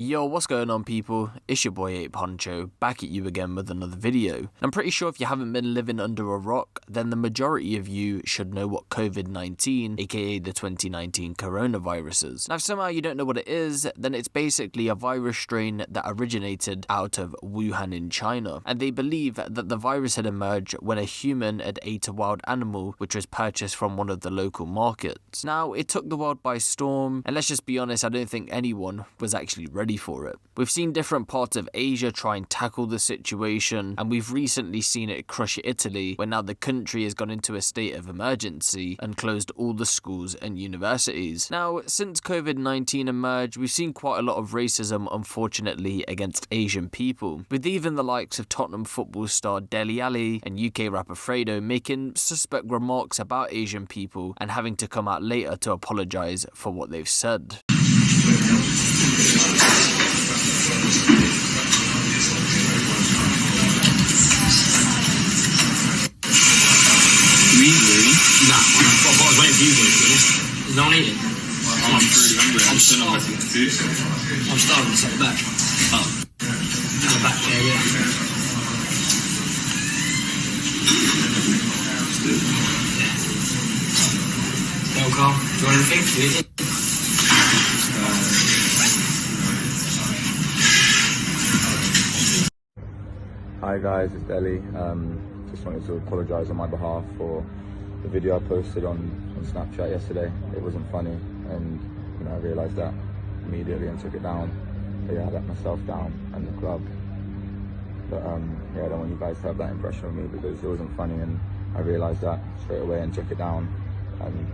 Yo, what's going on people? It's your boy Huncho, back at you again with another video. I'm pretty sure if you haven't been living under a rock, then the majority of you should know what COVID-19, aka the 2019 coronavirus is. Now if somehow you don't know what it is, then it's basically a virus strain that originated out of Wuhan in China. And they believe that the virus had emerged when a human had ate a wild animal which was purchased from one of the local markets. Now it took the world by storm, and let's just be honest, I don't think anyone was actually ready for it. We've seen different parts of Asia try and tackle the situation, and we've recently seen it crush Italy, where now the country has gone into a state of emergency and closed all the schools and universities. Now, since COVID-19 emerged, we've seen quite a lot of racism, unfortunately, against Asian people, with even the likes of Tottenham football star Dele Alli and UK rapper Fredo making suspect remarks about Asian people and having to come out later to apologise for what they've said. Nah, I was waiting for you boys, to be honest. There's no one eating. I'm really hungry. I'm starving, it's at the back. Oh. At the back, yeah. Well, Carl, do you want anything? Do you need it? Hi guys, it's Dele. Just wanted to apologise on my behalf for the video I posted on Snapchat yesterday. It wasn't funny, and I realised that immediately and took it down. But yeah, I let myself down and the club. But yeah, I don't want you guys to have that impression of me because it wasn't funny, and I realised that straight away and took it down. And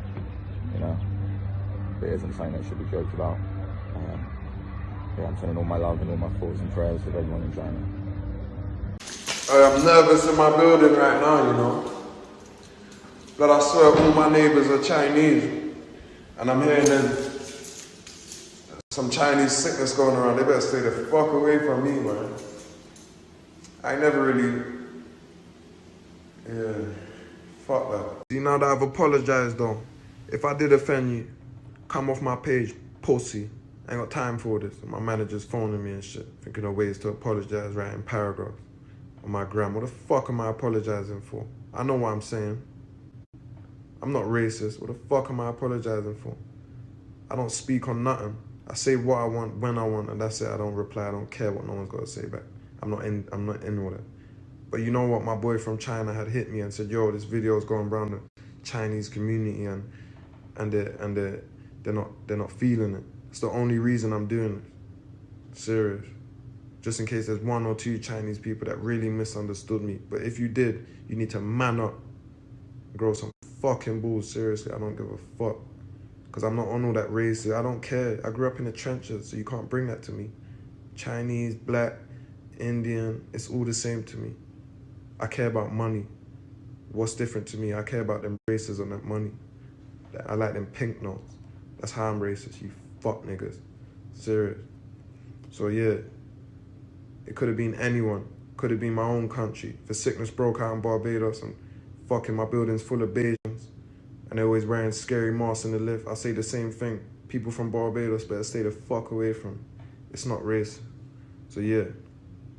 it isn't something that should be joked about. Yeah, I'm sending all my love and all my thoughts and prayers to everyone in China. I'm nervous in my building right now, But I swear all my neighbors are Chinese. And I'm hearing there's some Chinese sickness going around. They better stay the fuck away from me, man. I never really, fuck that. See, now that I've apologized though, if I did offend you, come off my page, pussy. I ain't got time for this. My manager's phoning me and shit, thinking of ways to apologize, writing paragraphs on my gram. What the fuck am I apologizing for? I know what I'm saying. I'm not racist. What the fuck am I apologizing for? I don't speak on nothing. I say what I want, when I want, and that's it. I don't reply. I don't care what no one's got to say back. I'm not in all that. But you know what? My boy from China had hit me and said, yo, this video is going around the Chinese community and they're not feeling it. It's the only reason I'm doing it. Serious. Just in case there's one or two Chinese people that really misunderstood me. But if you did, you need to man up. Grow some fucking balls, seriously. I don't give a fuck. Because I'm not on all that race. I don't care. I grew up in the trenches, so you can't bring that to me. Chinese, black, Indian, it's all the same to me. I care about money. What's different to me? I care about them races on that money. I like them pink notes. That's how I'm racist, you fuck niggas. Serious. So yeah. It could have been anyone. Could have been my own country. If a sickness broke out in Barbados and fucking my building's full of Bajans and they're always wearing scary masks in the lift, I say the same thing. People from Barbados better stay the fuck away from it. It's not race. So yeah,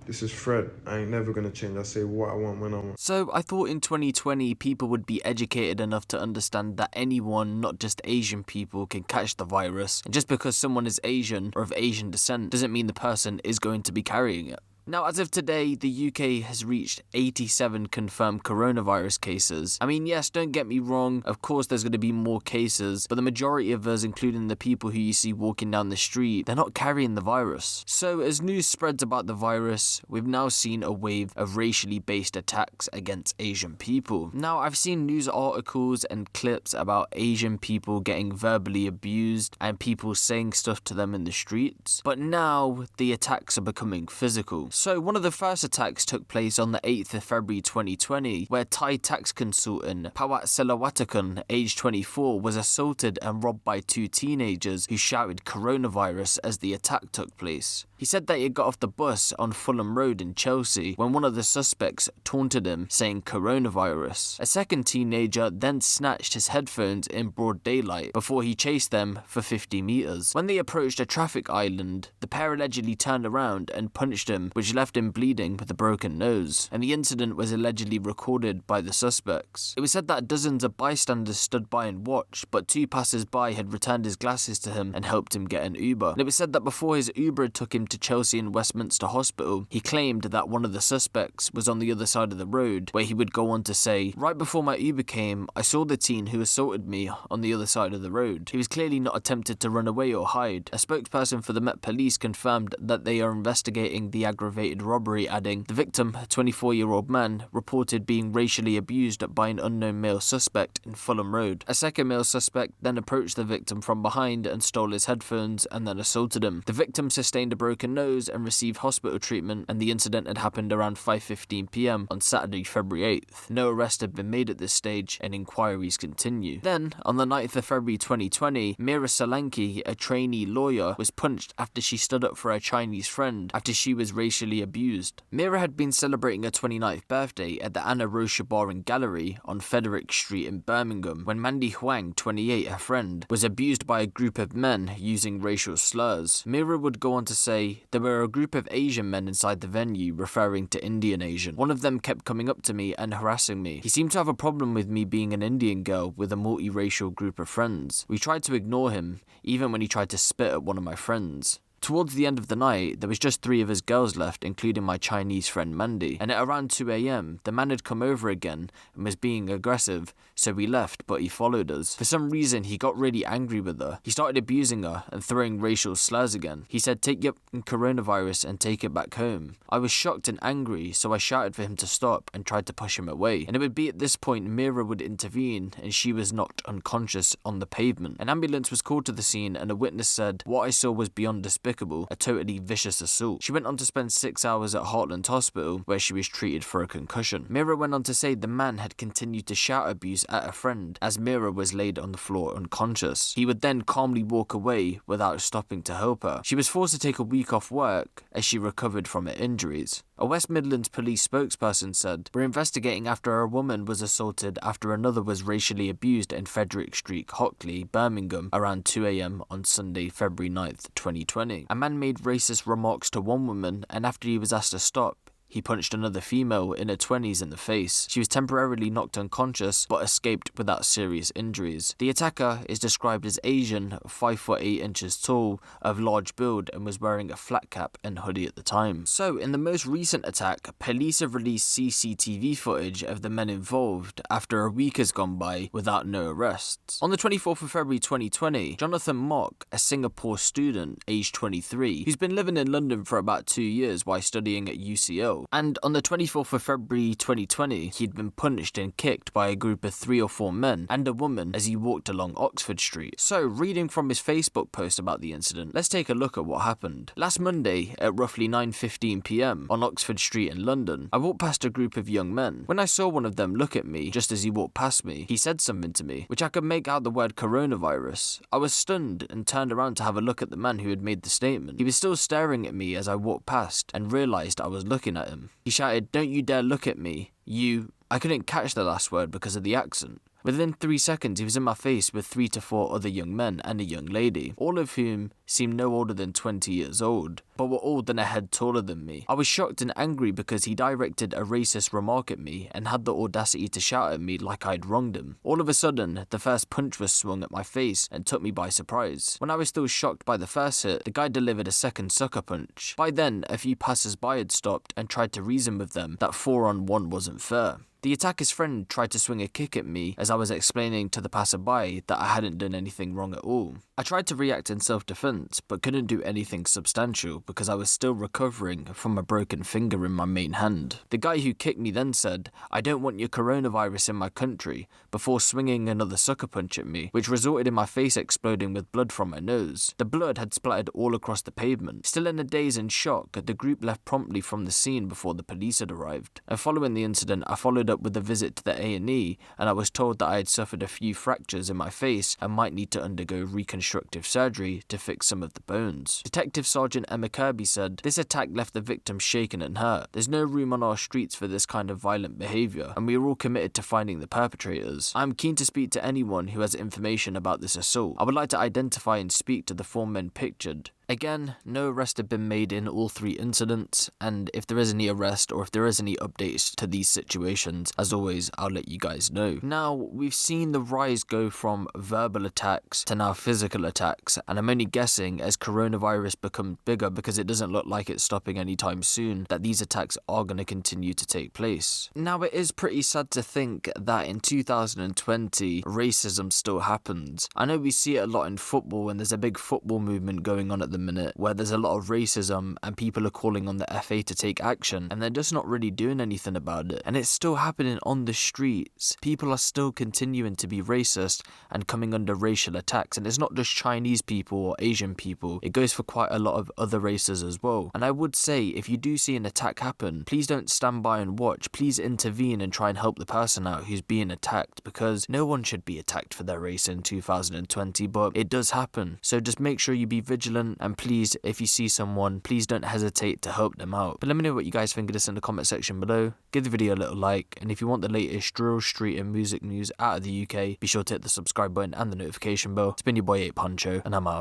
this is Fred. I ain't never gonna change. I say what I want when I want. So I thought in 2020 people would be educated enough to understand that anyone, not just Asian people, can catch the virus. And just because someone is Asian or of Asian descent doesn't mean the person is going to be carrying it. Now, as of today, the UK has reached 87 confirmed coronavirus cases. I mean, yes, don't get me wrong, of course there's going to be more cases, but the majority of us, including the people who you see walking down the street, they're not carrying the virus. So, as news spreads about the virus, we've now seen a wave of racially based attacks against Asian people. Now, I've seen news articles and clips about Asian people getting verbally abused and people saying stuff to them in the streets, but now the attacks are becoming physical. So one of the first attacks took place on the 8th of February 2020, where Thai tax consultant Pawat Selawatakun, aged 24, was assaulted and robbed by two teenagers who shouted coronavirus as the attack took place. He said that he got off the bus on Fulham Road in Chelsea when one of the suspects taunted him, saying coronavirus. A second teenager then snatched his headphones in broad daylight before he chased them for 50 meters. When they approached a traffic island, the pair allegedly turned around and punched him, which left him bleeding with a broken nose, and the incident was allegedly recorded by the suspects. It was said that dozens of bystanders stood by and watched, but two passers-by had returned his glasses to him and helped him get an Uber. And it was said that before his Uber took him to Chelsea and Westminster Hospital, he claimed that one of the suspects was on the other side of the road, where he would go on to say, "Right before my Uber came, I saw the teen who assaulted me on the other side of the road. He was clearly not attempted to run away or hide." A spokesperson for the Met Police confirmed that they are investigating the aggravated robbery, adding, "The victim, a 24-year-old man, reported being racially abused by an unknown male suspect in Fulham Road. A second male suspect then approached the victim from behind and stole his headphones and then assaulted him. The victim sustained a broken nose and received hospital treatment, and the incident had happened around 5:15 p.m. on Saturday, February 8th. No arrest had been made at this stage, and inquiries continue." Then, on the 9th of February 2020, Mira Solanki, a trainee lawyer, was punched after she stood up for her Chinese friend after she was racially abused. Mira had been celebrating her 29th birthday at the Anna Rocha Bar and Gallery on Frederick Street in Birmingham when Mandy Huang, 28, her friend, was abused by a group of men using racial slurs. Mira would go on to say, "There were a group of Asian men inside the venue, referring to Indian Asian. One of them kept coming up to me and harassing me. He seemed to have a problem with me being an Indian girl with a multiracial group of friends. We tried to ignore him, even when he tried to spit at one of my friends. Towards the end of the night, there was just 3 of us girls left, including my Chinese friend Mandy, and at around 2 a.m, the man had come over again and was being aggressive, so we left, but he followed us. For some reason, he got really angry with her. He started abusing her and throwing racial slurs again. He said, 'Take your coronavirus and take it back home.' I was shocked and angry, so I shouted for him to stop and tried to push him away. And it would be at this point Mira would intervene, and she was knocked unconscious on the pavement. An ambulance was called to the scene, and a witness said, 'What I saw was beyond despicable, a totally vicious assault.' She went on to spend 6 hours at Heartland Hospital, where she was treated for a concussion. Mira went on to say the man had continued to shout abuse at a friend as Mira was laid on the floor unconscious. He would then calmly walk away without stopping to help her. She was forced to take a week off work as she recovered from her injuries. A West Midlands police spokesperson said, "We're investigating after a woman was assaulted after another was racially abused in Frederick Street, Hockley, Birmingham, around 2 a.m. on Sunday, February 9th, 2020. A man made racist remarks to one woman, and after he was asked to stop, he punched another female in her 20s in the face. She was temporarily knocked unconscious, but escaped without serious injuries. The attacker is described as Asian, 5 foot 8 inches tall, of large build, and was wearing a flat cap and hoodie at the time." So, in the most recent attack, police have released CCTV footage of the men involved after a week has gone by without no arrests. On the 24th of February 2020, Jonathan Mock, a Singapore student, aged 23, who's been living in London for about 2 years while studying at UCL, and on the 24th of February 2020, he'd been punched and kicked by a group of 3 or 4 men and a woman as he walked along Oxford Street. So, reading from his Facebook post about the incident, let's take a look at what happened. Last Monday, at roughly 9:15 p.m, on Oxford Street in London, I walked past a group of young men. When I saw one of them look at me just as he walked past me, he said something to me, which I could make out the word coronavirus. I was stunned and turned around to have a look at the man who had made the statement. He was still staring at me as I walked past and realised I was looking at him. He shouted, "Don't you dare look at me, you..." I couldn't catch the last word because of the accent. Within 3 seconds, he was in my face with 3 to 4 other young men and a young lady, all of whom seemed no older than 20 years old, but were all than a head taller than me. I was shocked and angry because he directed a racist remark at me and had the audacity to shout at me like I'd wronged him. All of a sudden, the first punch was swung at my face and took me by surprise. When I was still shocked by the first hit, the guy delivered a second sucker punch. By then, a few passers-by had stopped and tried to reason with them that 4-on-1 wasn't fair. The attacker's friend tried to swing a kick at me as I was explaining to the passerby that I hadn't done anything wrong at all. I tried to react in self-defense, but couldn't do anything substantial because I was still recovering from a broken finger in my main hand. The guy who kicked me then said, "I don't want your coronavirus in my country," before swinging another sucker punch at me, which resulted in my face exploding with blood from my nose. The blood had splattered all across the pavement. Still in a daze and shock, the group left promptly from the scene before the police had arrived. And following the incident, I followed up with a visit to the A&E, and I was told that I had suffered a few fractures in my face and might need to undergo reconstructive surgery to fix some of the bones. Detective Sergeant Emma Kirby said, "This attack left the victim shaken and hurt. There's no room on our streets for this kind of violent behaviour, and we are all committed to finding the perpetrators. I'm keen to speak to anyone who has information about this assault. I would like to identify and speak to the 4 men pictured." Again, no arrest had been made in all 3 incidents, and if there is any arrest or if there is any updates to these situations, as always, I'll let you guys know. Now, we've seen the rise go from verbal attacks to now physical attacks, and I'm only guessing as coronavirus becomes bigger, because it doesn't look like it's stopping anytime soon, that these attacks are going to continue to take place. Now, it is pretty sad to think that in 2020, racism still happens. I know we see it a lot in football, and there's a big football movement going on at the minute where there's a lot of racism and people are calling on the FA to take action, and they're just not really doing anything about it, and it's still happening on the streets. People are still continuing to be racist and coming under racial attacks, and it's not just Chinese people or Asian people, it goes for quite a lot of other races as well. And I would say, if you do see an attack happen, please don't stand by and watch. Please intervene and try and help the person out who's being attacked, because no one should be attacked for their race in 2020, but it does happen. So just make sure you be vigilant, and please, if you see someone, please don't hesitate to help them out. But let me know what you guys think of this in the comment section below. Give the video a little like, and if you want the latest drill, street and music news out of the UK, be sure to hit the subscribe button and the notification bell. It's been your boy Huncho, and I'm out.